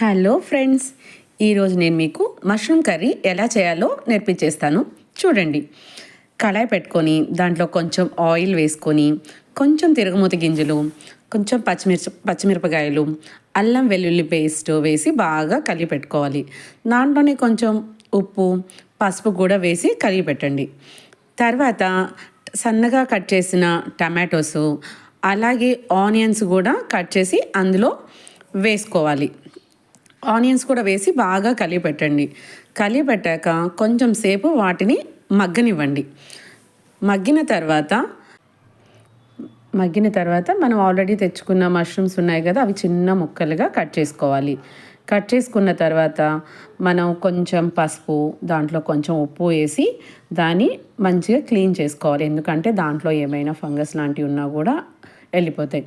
Hello friends, ఈరోజు నేను మీకు మష్రూమ్ కర్రీ ఎలా చేయాలో నేర్పించేస్తాను. చూడండి. కళాయి పెట్టుకొని దాంట్లో కొంచెం ఆయిల్ వేసుకొని, కొంచెం తిరగమూత గింజలు, కొంచెం పచ్చిమిరపకాయలు, అల్లం వెల్లుల్లి పేస్ట్ వేసి బాగా కలిపి పెట్టుకోవాలి. దాంట్లోనే కొంచెం ఉప్పు, పసుపు కూడా వేసి కలిపి పెట్టండి. తర్వాత సన్నగా కట్ చేసిన టమాటోసు, అలాగే ఆనియన్స్ కూడా కట్ చేసి అందులో వేసుకోవాలి. ఆనియన్స్ కూడా వేసి బాగా కలిపెట్టండి. కలిపెట్టాక కొంచెం సేపు వాటిని మగ్గనివ్వండి. మగ్గిన తర్వాత మనం ఆల్రెడీ తెచ్చుకున్న మష్రూమ్స్ ఉన్నాయి కదా, అవి చిన్న ముక్కలుగా కట్ చేసుకోవాలి. కట్ చేసుకున్న తర్వాత మనం కొంచెం పసుపు, దాంట్లో కొంచెం ఉప్పు వేసి దాన్ని మంచిగా క్లీన్ చేసుకోవాలి. ఎందుకంటే దాంట్లో ఏమైనా ఫంగస్ లాంటివి ఉన్నా కూడా వెళ్ళిపోతాయి.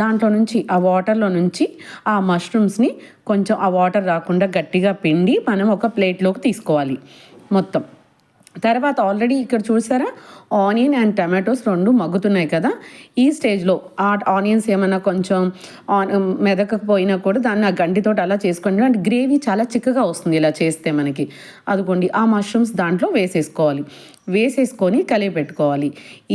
దాంట్లో నుంచి ఆ వాటర్లో నుంచి ఆ మష్రూమ్స్ని కొంచెం ఆ వాటర్ రాకుండా గట్టిగా పిండి మనం ఒక ప్లేట్లోకి తీసుకోవాలి మొత్తం. తర్వాత ఆల్రెడీ ఇక్కడ చూసారా, ఆనియన్ అండ్ టమాటోస్ రెండు మగ్గుతున్నాయి కదా. ఈ స్టేజ్లో ఆ ఆనియన్స్ ఏమైనా కొంచెం మెదకపోయినా కూడా దాన్ని ఆ గంటితో అలా చేసుకోండి. అంటే గ్రేవీ చాలా చిక్కగా వస్తుంది ఇలా చేస్తే మనకి. అదిగోండి, ఆ మష్రూమ్స్ దాంట్లో వేసేసుకొని కలిపి పెట్టుకోవాలి.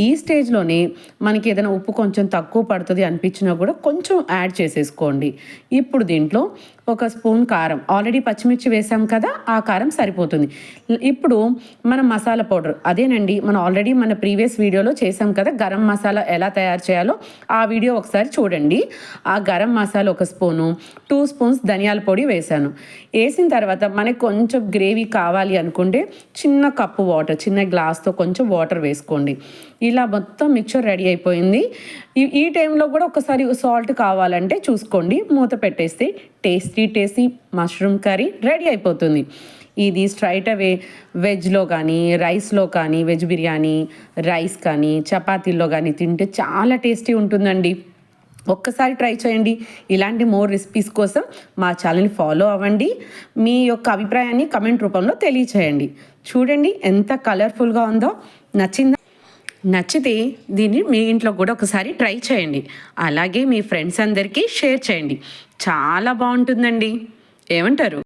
ఈ స్టేజ్లోనే మనకి ఏదైనా ఉప్పు కొంచెం తక్కువ పడుతుంది అనిపించినా కూడా కొంచెం యాడ్ చేసేసుకోండి. ఇప్పుడు దీంట్లో ఒక స్పూన్ కారం, ఆల్రెడీ పచ్చిమిర్చి వేసాం కదా, ఆ కారం సరిపోతుంది. ఇప్పుడు మనం మసాలా పౌడర్, అదేనండి మనం ఆల్రెడీ మన ప్రీవియస్ వీడియోలో చేసాం కదా గరం మసాలా ఎలా తయారు చేయాలో, ఆ వీడియో ఒకసారి చూడండి. ఆ గరం మసాలా ఒక స్పూను, 2 స్పూన్స్ ధనియాల పొడి వేసాను. వేసిన తర్వాత మనకి కొంచెం గ్రేవీ కావాలి అనుకుంటే చిన్న కప్పు వాటర్, చిన్న గ్లాస్తో కొంచెం వాటర్ వేసుకోండి. ఇలా మొత్తం మిక్చర్ రెడీ అయిపోయింది. ఈ టైంలో కూడా ఒకసారి సాల్ట్ కావాలంటే చూసుకోండి. మూత పెట్టేస్తే టేస్టీ మష్రూమ్ కర్రీ రెడీ అయిపోతుంది. ఇది స్ట్రైట్ అవే వెజ్లో కానీ, రైస్లో కానీ, వెజ్ బిర్యానీ, రైస్ కానీ, చపాతీల్లో కానీ తింటే చాలా టేస్టీ ఉంటుందండి. ఒక్కసారి ట్రై చేయండి. ఇలాంటి మోర్ రెసిపీస్ కోసం మా ఛానల్ని ఫాలో అవ్వండి. మీ యొక్క అభిప్రాయాన్ని కమెంట్ రూపంలో తెలియచేయండి. చూడండి ఎంత కలర్ఫుల్గా ఉందో. నచ్చితే దీన్ని మీ ఇంట్లో కూడా ఒకసారి ట్రై చేయండి. అలాగే మీ ఫ్రెండ్స్ అందరికీ షేర్ చేయండి. చాలా బాగుంటుందండి. ఏమంటారు?